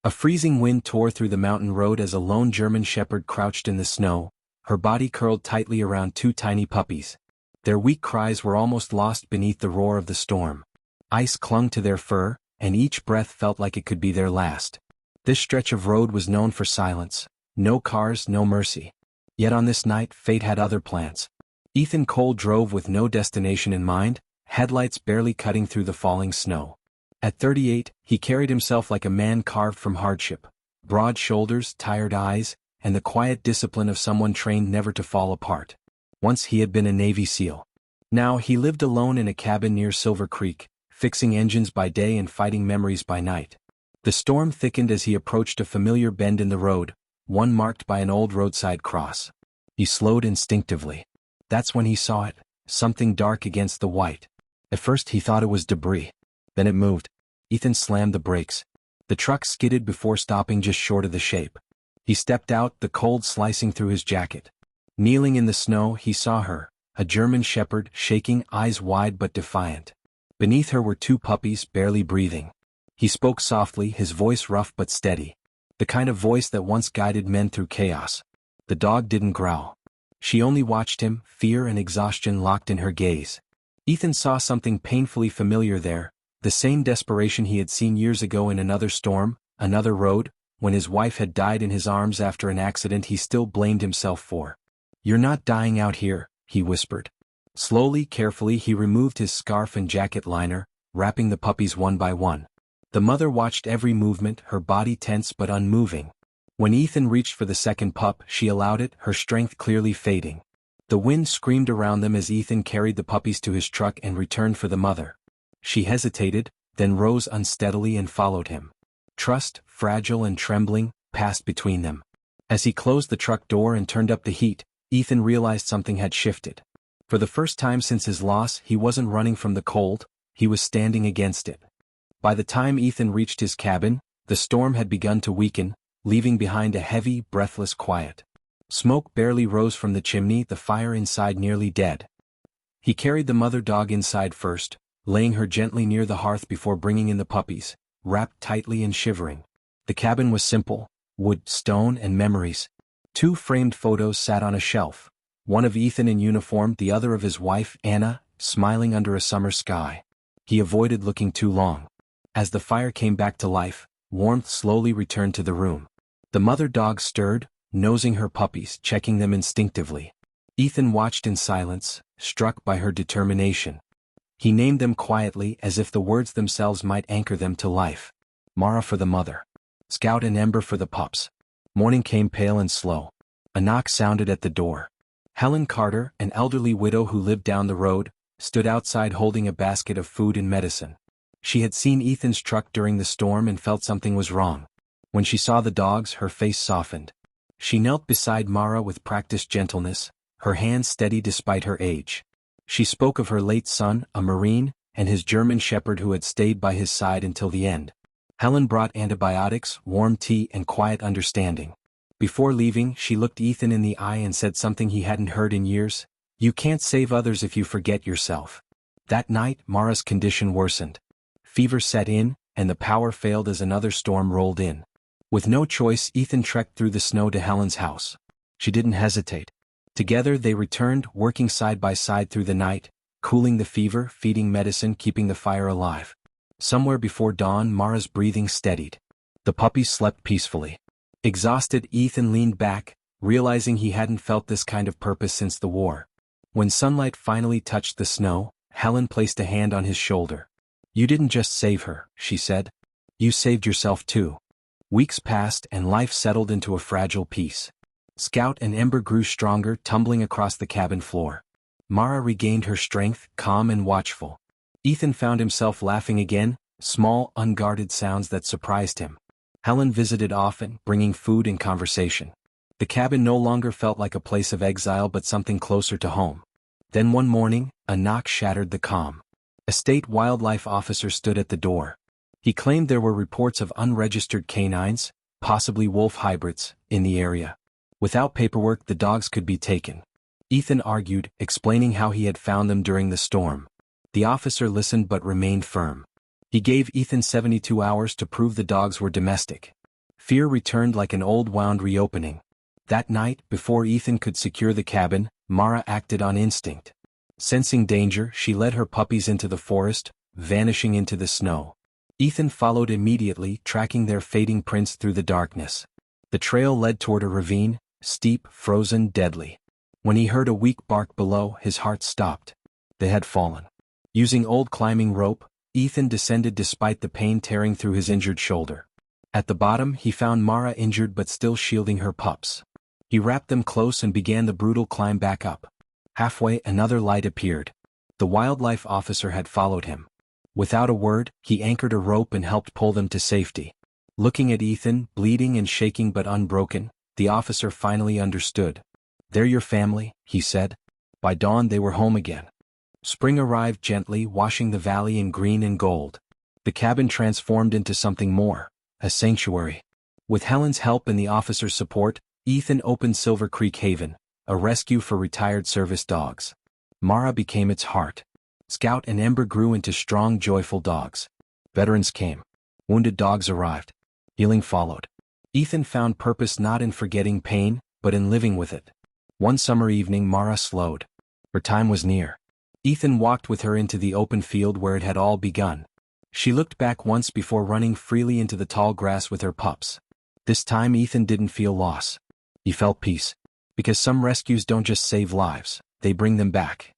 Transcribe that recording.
A freezing wind tore through the mountain road as a lone German shepherd crouched in the snow, her body curled tightly around two tiny puppies. Their weak cries were almost lost beneath the roar of the storm. Ice clung to their fur, and each breath felt like it could be their last. This stretch of road was known for silence. No cars, no mercy. Yet on this night, fate had other plans. Ethan Cole drove with no destination in mind, headlights barely cutting through the falling snow. At 38, he carried himself like a man carved from hardship. Broad shoulders, tired eyes, and the quiet discipline of someone trained never to fall apart. Once he had been a Navy SEAL. Now he lived alone in a cabin near Silver Creek, fixing engines by day and fighting memories by night. The storm thickened as he approached a familiar bend in the road, one marked by an old roadside cross. He slowed instinctively. That's when he saw it, something dark against the white. At first he thought it was debris. Then it moved. Ethan slammed the brakes. The truck skidded before stopping just short of the shape. He stepped out, the cold slicing through his jacket. Kneeling in the snow, he saw her, a German shepherd, shaking, eyes wide but defiant. Beneath her were two puppies, barely breathing. He spoke softly, his voice rough but steady. The kind of voice that once guided men through chaos. The dog didn't growl. She only watched him, fear and exhaustion locked in her gaze. Ethan saw something painfully familiar there, the same desperation he had seen years ago in another storm, another road, when his wife had died in his arms after an accident he still blamed himself for. "You're not dying out here," he whispered. Slowly, carefully he removed his scarf and jacket liner, wrapping the puppies one by one. The mother watched every movement, her body tense but unmoving. When Ethan reached for the second pup, she allowed it, her strength clearly fading. The wind screamed around them as Ethan carried the puppies to his truck and returned for the mother. She hesitated, then rose unsteadily and followed him. Trust, fragile and trembling, passed between them. As he closed the truck door and turned up the heat, Ethan realized something had shifted. For the first time since his loss, he wasn't running from the cold, he was standing against it. By the time Ethan reached his cabin, the storm had begun to weaken, leaving behind a heavy, breathless quiet. Smoke barely rose from the chimney, the fire inside nearly dead. He carried the mother dog inside first, laying her gently near the hearth before bringing in the puppies, wrapped tightly and shivering. The cabin was simple: wood, stone, and memories. Two framed photos sat on a shelf, one of Ethan in uniform, the other of his wife, Anna, smiling under a summer sky. He avoided looking too long. As the fire came back to life, warmth slowly returned to the room. The mother dog stirred, nosing her puppies, checking them instinctively. Ethan watched in silence, struck by her determination. He named them quietly, as if the words themselves might anchor them to life. Mara for the mother. Scout and Ember for the pups. Morning came pale and slow. A knock sounded at the door. Helen Carter, an elderly widow who lived down the road, stood outside holding a basket of food and medicine. She had seen Ethan's truck during the storm and felt something was wrong. When she saw the dogs, her face softened. She knelt beside Mara with practiced gentleness, her hands steady despite her age. She spoke of her late son, a Marine, and his German shepherd who had stayed by his side until the end. Helen brought antibiotics, warm tea, and quiet understanding. Before leaving, she looked Ethan in the eye and said something he hadn't heard in years: "You can't save others if you forget yourself." That night, Mara's condition worsened. Fever set in, and the power failed as another storm rolled in. With no choice, Ethan trekked through the snow to Helen's house. She didn't hesitate. Together they returned, working side by side through the night, cooling the fever, feeding medicine, keeping the fire alive. Somewhere before dawn, Mara's breathing steadied. The puppies slept peacefully. Exhausted, Ethan leaned back, realizing he hadn't felt this kind of purpose since the war. When sunlight finally touched the snow, Helen placed a hand on his shoulder. "You didn't just save her," she said. "You saved yourself too." Weeks passed and life settled into a fragile peace. Scout and Ember grew stronger, tumbling across the cabin floor. Mara regained her strength, calm and watchful. Ethan found himself laughing again, small, unguarded sounds that surprised him. Helen visited often, bringing food and conversation. The cabin no longer felt like a place of exile but something closer to home. Then one morning, a knock shattered the calm. A state wildlife officer stood at the door. He claimed there were reports of unregistered canines, possibly wolf hybrids, in the area. Without paperwork, the dogs could be taken. Ethan argued, explaining how he had found them during the storm. The officer listened but remained firm. He gave Ethan 72 hours to prove the dogs were domestic. Fear returned like an old wound reopening. That night, before Ethan could secure the cabin, Mara acted on instinct. Sensing danger, she led her puppies into the forest, vanishing into the snow. Ethan followed immediately, tracking their fading prints through the darkness. The trail led toward a ravine, steep, frozen, deadly. When he heard a weak bark below, his heart stopped. They had fallen. Using old climbing rope, Ethan descended despite the pain tearing through his injured shoulder. At the bottom, he found Mara injured but still shielding her pups. He wrapped them close and began the brutal climb back up. Halfway, another light appeared. The wildlife officer had followed him. Without a word, he anchored a rope and helped pull them to safety. Looking at Ethan, bleeding and shaking but unbroken, the officer finally understood. "They're your family," he said. By dawn they were home again. Spring arrived gently, washing the valley in green and gold. The cabin transformed into something more, a sanctuary. With Helen's help and the officer's support, Ethan opened Silver Creek Haven, a rescue for retired service dogs. Mara became its heart. Scout and Ember grew into strong, joyful dogs. Veterans came. Wounded dogs arrived. Healing followed. Ethan found purpose not in forgetting pain, but in living with it. One summer evening Mara slowed. Her time was near. Ethan walked with her into the open field where it had all begun. She looked back once before running freely into the tall grass with her pups. This time Ethan didn't feel loss. He felt peace. Because some rescues don't just save lives, they bring them back.